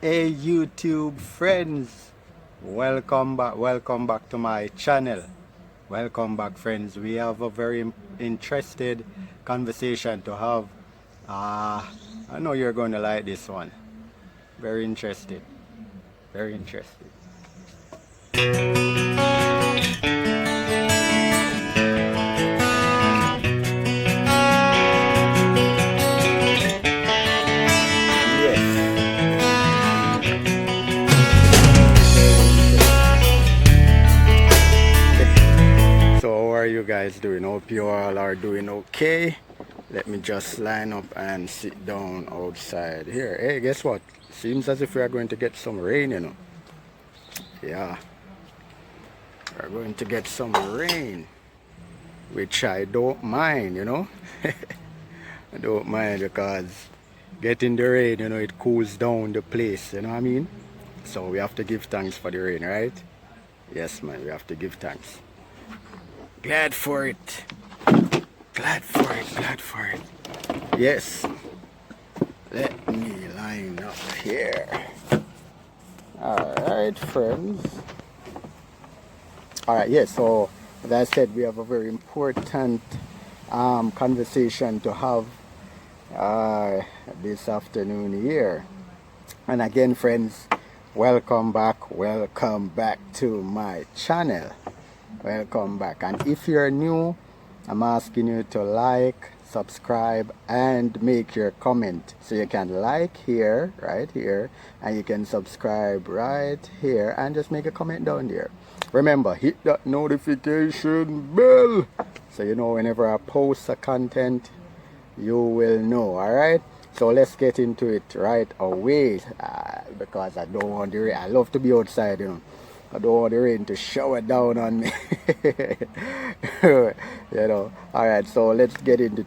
Hey YouTube friends, welcome back to my channel. Welcome back friends. We have a very interested conversation to have. I know you're going to like this one. Very interested. Very interested. You guys doing? Hope you all are doing okay. Let me just line up and sit down outside here. Hey, guess what? Seems as if we are going to get some rain, you know. Yeah, we're going to get some rain, which I don't mind, you know. I don't mind because getting the rain, you know, it cools down the place, you know what I mean? So we have to give thanks for the rain, right? Yes, man, we have to give thanks. Glad for it. Glad for it. Glad for it. Yes. Let me line up here. Alright, friends. Alright, yes, so as I said, we have a very important conversation to have this afternoon here. And again, friends, welcome back to my channel. Welcome back, and if you're new, I'm asking you to like, subscribe, and make your comment. So you can like here, right here, and you can subscribe right here, and just make a comment down there. Remember, hit that notification bell so you know whenever I post a content, you will know. All right, so let's get into it right away, because I don't want the rain. I love to be outside, you know. I don't want the rain to shower down on me. You know. Alright, so let's get into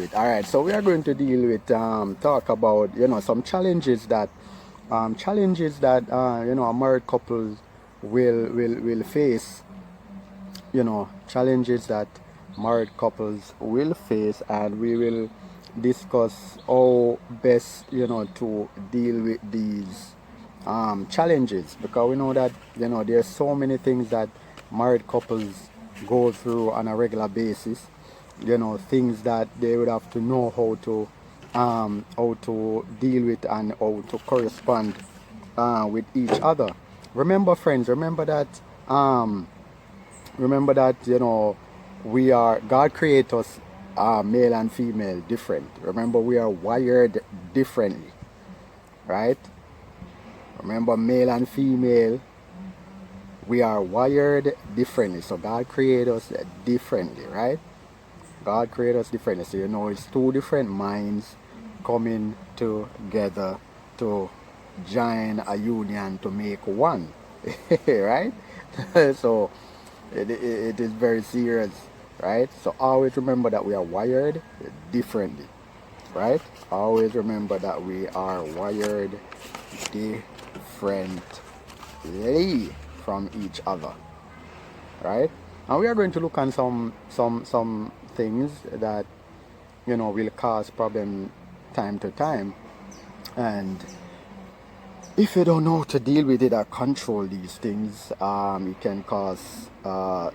it. Alright, so we are going to deal with talk about, you know, some challenges that you know, a married couple will face. You know, challenges that married couples will face, and we will discuss how best, you know, to deal with these challenges, because we know that, you know, there's so many things that married couples go through on a regular basis, you know, things that they would have to know how to deal with and how to correspond with each other. Remember, friends, remember that you know, God created us male and female different. Remember, we are wired differently, right? Remember, male and female, we are wired differently. So God created us differently, right? God created us differently. So you know, it's two different minds coming together to join a union to make one, right? So it is very serious, right? So always remember that we are wired differently, right? Always remember that we are wired differently from each other, right? And we are going to look on some things that, you know, will cause problem time to time, and if you don't know how to deal with it or control these things, it can cause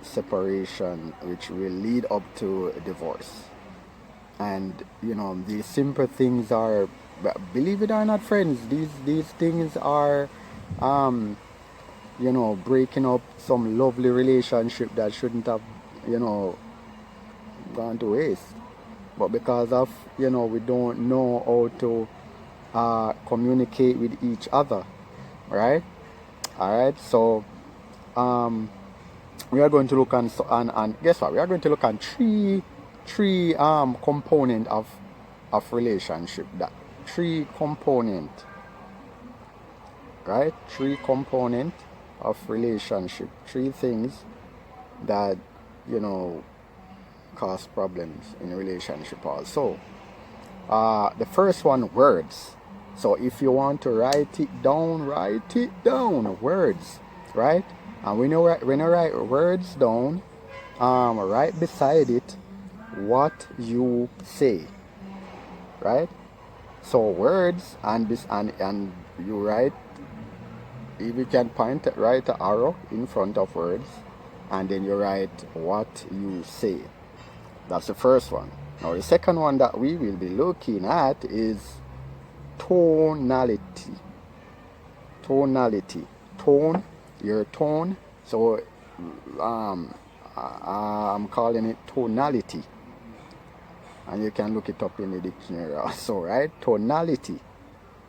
separation, which will lead up to divorce. And you know, these simple things are, believe it or not, friends, these things are you know, breaking up some lovely relationship that shouldn't have, you know, gone to waste. But because of, you know, we don't know how to communicate with each other, right? All right, so we are going to look on, and guess what, we are going to look on three component of relationship, that three component right? Three component of relationship, three things that, you know, cause problems in relationship also. The first one, words. So if you want to write it down, words, right? And when you write words down, right beside it, what you say, right? So words and this and you write. If you can write an arrow in front of words, and then you write what you say. That's the first one. Now the second one that we will be looking at is tonality. Tone, your tone. So I'm calling it tonality, and you can look it up in the dictionary also, right? Tonality,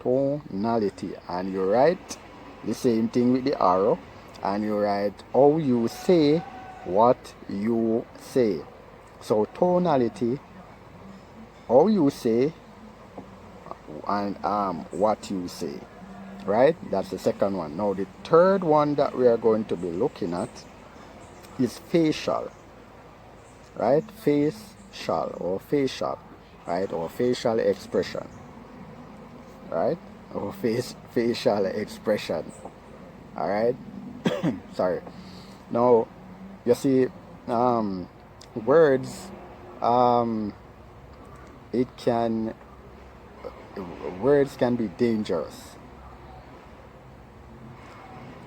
and you write the same thing with the arrow, and you write how you say what you say. So tonality, how you say, and what you say, right? That's the second one. Now the third one that we are going to be looking at is facial, right? Facial, right? Or facial expression, right? Or facial expression. All right. Sorry. Now you see, words, it can words can be dangerous,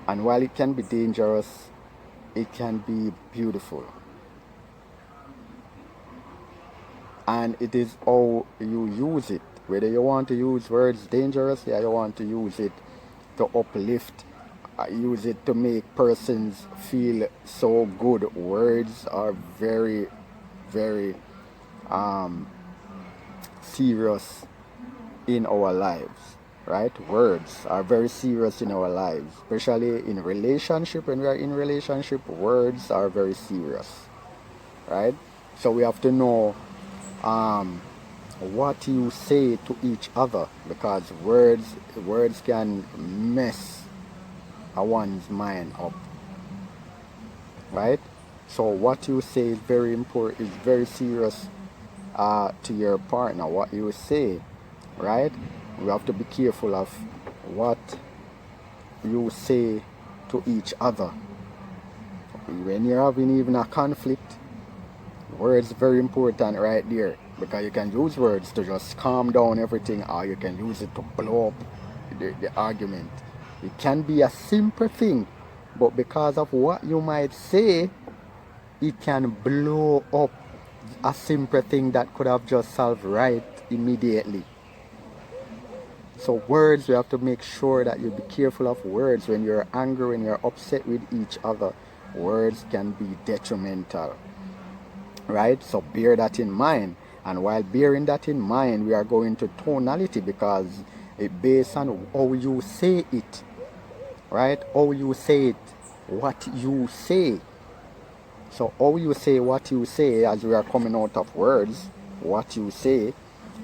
and while it can be dangerous, it can be beautiful. And it is how you use it. Whether you want to use words dangerously or you want to use it to uplift, use it to make persons feel so good. Words are very, very serious in our lives, right? Words are very serious in our lives, especially in relationship. When we are in relationship, words are very serious, right? So we have to know what you say to each other, because words can mess one's mind up, right? So what you say is very important, is very serious to your partner. What you say, right? We have to be careful of what you say to each other. When you're having even a conflict, words very important right there, because you can use words to just calm down everything, or you can use it to blow up the argument. It can be a simple thing, but because of what you might say, it can blow up a simple thing that could have just solved right immediately. So words, we have to make sure that you be careful of words. When you're angry, when you're upset with each other, words can be detrimental, right? So bear that in mind. And while bearing that in mind, we are going to tonality, because it based on how you say it, right? How you say it, what you say. So how you say what you say, as we are coming out of words, what you say.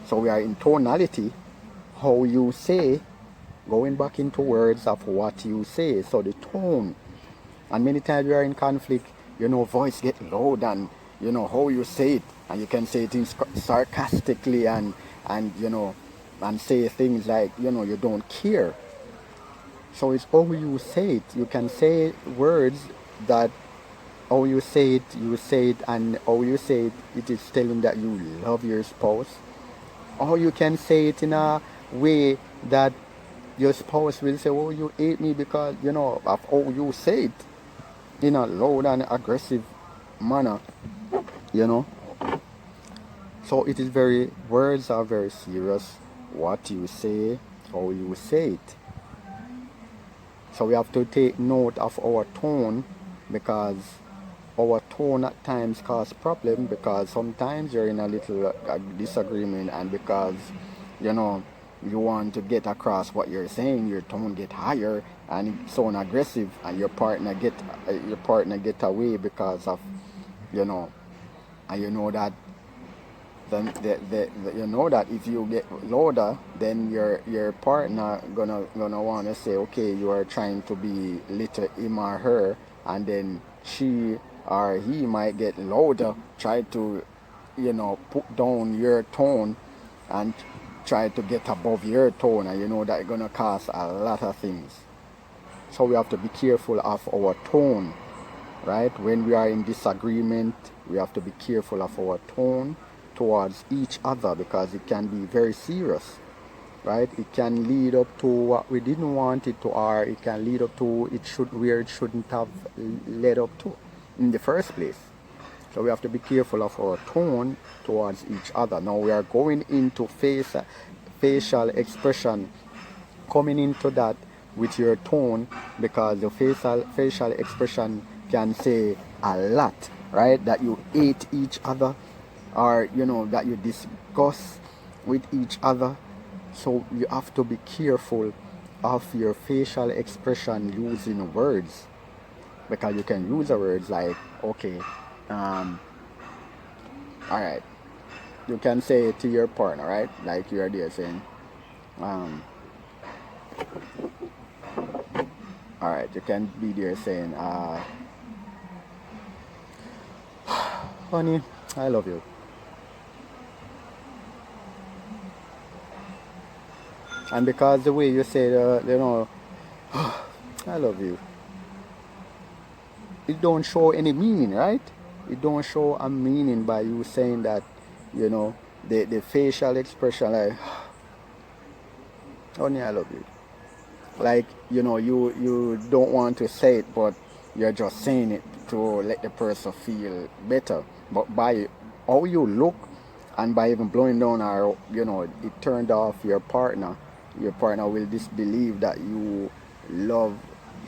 So we are in tonality, how you say, going back into words of what you say. So the tone. And many times we are in conflict, voice get loud, and how you say it, and you can say things sarcastically, and and say things like you don't care. So it's how you say it. You can say words that how you say it, and how you say it, it is telling that you love your spouse. Or you can say it in a way that your spouse will say, "Oh, you hate me because of how you say it," in a loud and aggressive manner, you know. So it is words are very serious. What you say, how you say it. So we have to take note of our tone, because our tone at times cause problem, because sometimes you're in a little disagreement, and because you want to get across what you're saying, your tone get higher and it sound aggressive, and your partner get away because of and that then you know that if you get louder, then your partner gonna want to say, okay, you are trying to be little him or her, and then she or he might get louder, try to, put down your tone and try to get above your tone, and you know that gonna cause a lot of things. So we have to be careful of our tone, right? When we are in disagreement, we have to be careful of our tone towards each other, because it can be very serious, right? It can lead up to what we didn't want it to, or it can lead up to where it shouldn't have led up to in the first place. So we have to be careful of our tone towards each other. Now we are going into facial expression, coming into that with your tone, because the facial expression can say a lot, right? That you hate each other, or that you discuss with each other. So you have to be careful of your facial expression using words, because you can use the words like, okay, all right, you can say it to your partner, right? Like you're there saying, all right, you can be there saying, honey, I love you. And because the way you say, I love you, it don't show any meaning, right? It don't show a meaning by you saying that, the facial expression, like, honey, I love you. Like, you don't want to say it, but you're just saying it to let the person feel better. But by how you look, and by even blowing down, or it turned off your partner will disbelieve that you love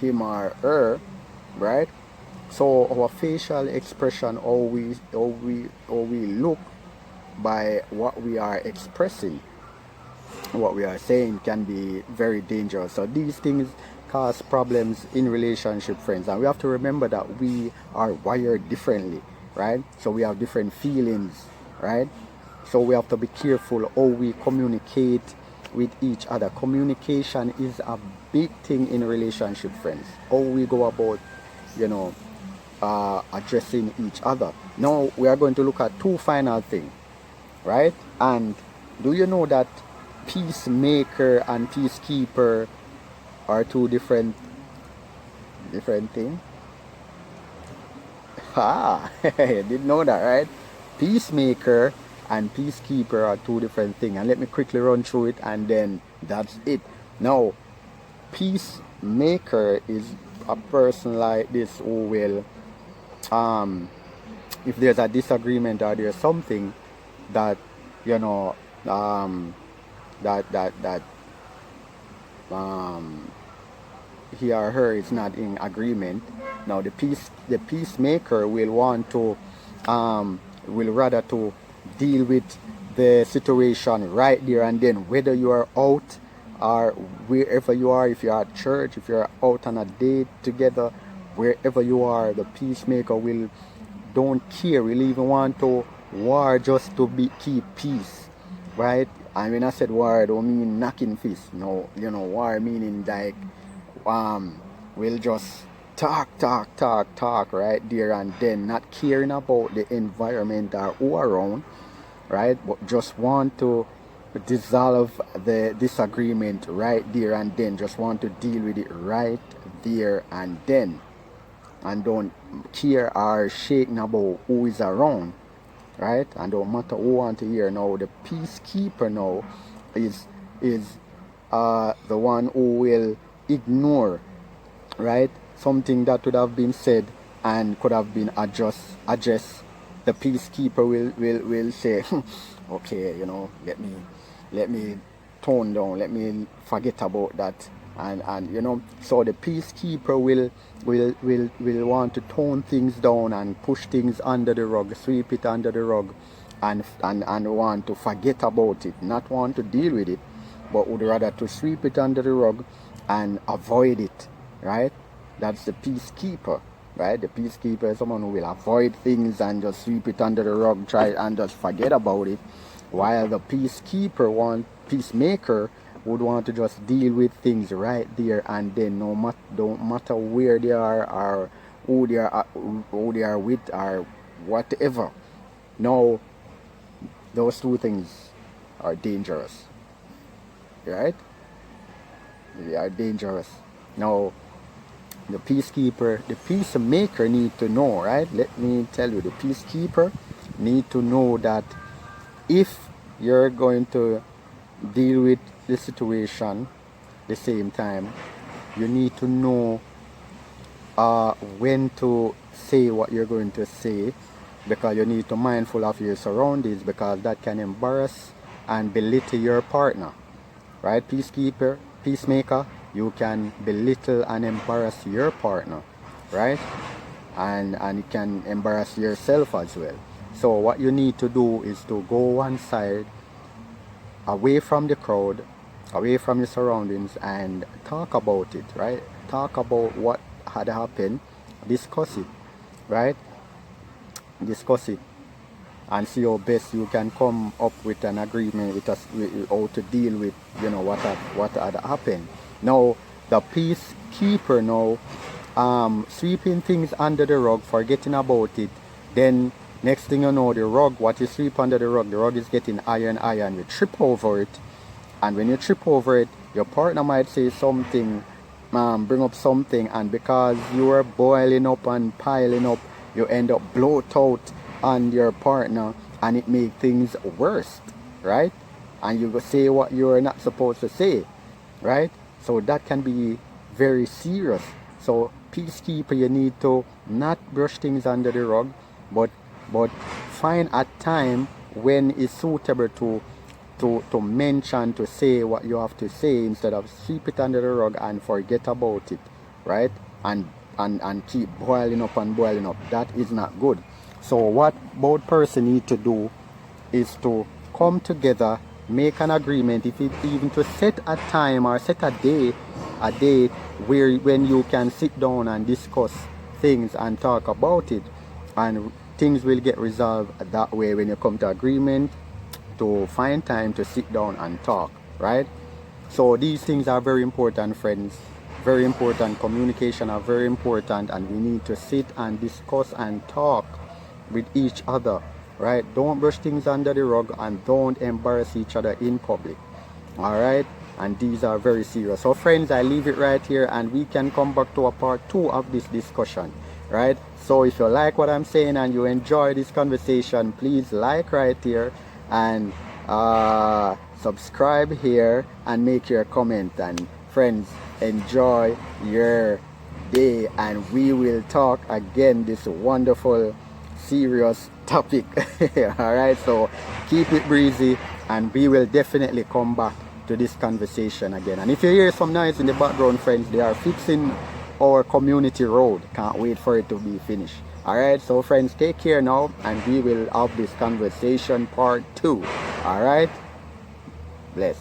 him or her, right? So our facial expression, how we look, by what we are expressing, what we are saying, can be very dangerous. So these things cause problems in relationship, friends, and we have to remember that we are wired differently, right? So we have different feelings, right? So we have to be careful how we communicate with each other. Communication is a big thing in relationship, friends. How we go about, addressing each other. Now we are going to look at two final things, right? And do you know that peacemaker and peacekeeper are two different things? You didn't know that, right? Peacemaker and peacekeeper are two different things. And let me quickly run through it, and then that's it. Now, peacemaker is a person like this who will, if there's a disagreement or there's something that, that he or her is not in agreement. Now the peacemaker will want to, will rather to deal with the situation right there and then, whether you are out or wherever you are, if you are at church, if you're out on a date together, wherever you are, the peacemaker will don't care, will even want to war just to keep peace, right? And when I said war, I don't mean knocking fists. No, war meaning like, we'll just talk right there and then, not caring about the environment or who around, right? But just want to dissolve the disagreement right there and then, just want to deal with it right there and then, and don't care or shaking about who is around, right? And don't matter who want to hear. Now the peacekeeper now is the one who will ignore, right, something that would have been said and could have been addressed. The peacekeeper will say, okay, let me tone down, let me forget about that, and so the peacekeeper will want to tone things down and push things under the rug, sweep it under the rug, and want to forget about it, not want to deal with it, but would rather to sweep it under the rug and avoid it, right? That's the peacekeeper. right? The peacekeeper is someone who will avoid things and just sweep it under the rug, try and just forget about it, while the peacemaker would want to just deal with things right there and then, don't matter where they are or who they are with or whatever. No, those two things are dangerous, right? They are dangerous. Now, the peacemaker need to know, right? Let me tell you, the peacekeeper need to know that if you're going to deal with the situation the same time, you need to know when to say what you're going to say, because you need to be mindful of your surroundings, because that can embarrass and belittle your partner, right? Peacemaker, you can belittle and embarrass your partner, right? And it can embarrass yourself as well. So what you need to do is to go one side, away from the crowd, away from your surroundings, and talk about it, right? Talk about what had happened, discuss it, right? Discuss it and see how best you can come up with an agreement with us, how to deal with, what had happened. Now, the peacekeeper now, sweeping things under the rug, forgetting about it, then next thing you know, the rug, what you sweep under the rug is getting higher and higher, and you trip over it. And when you trip over it, your partner might say something, bring up something, and because you are boiling up and piling up, you end up bloat out on your partner, and it makes things worse, right? And you say what you're not supposed to say, right? So that can be very serious. So peacekeeper, you need to not brush things under the rug, but find a time when it's suitable to mention, to say what you have to say, instead of sweep it under the rug and forget about it, right? And keep boiling up and boiling up. That is not good. So what both person need to do is to come together, make an agreement, if it even to set a time or set a date when you can sit down and discuss things and talk about it, and things will get resolved that way. When you come to agreement, to find time to sit down and talk, right? So these things are very important, friends. Very important. Communication are very important, and we need to sit and discuss and talk with each other, right? Don't brush things under the rug, and don't embarrass each other in public, all right? And these are very serious. So friends, I leave it right here, and we can come back to a part 2 of this discussion, right? So if you like what I'm saying and you enjoy this conversation, please like right here, and subscribe here, and make your comment. And friends, enjoy your day, and we will talk again this wonderful serious topic. All right, so keep it breezy, and we will definitely come back to this conversation again. And if you hear some noise in the background, friends, they are fixing our community road. Can't wait for it to be finished. All right, so friends, take care now, and we will have this conversation part 2. All right, bless.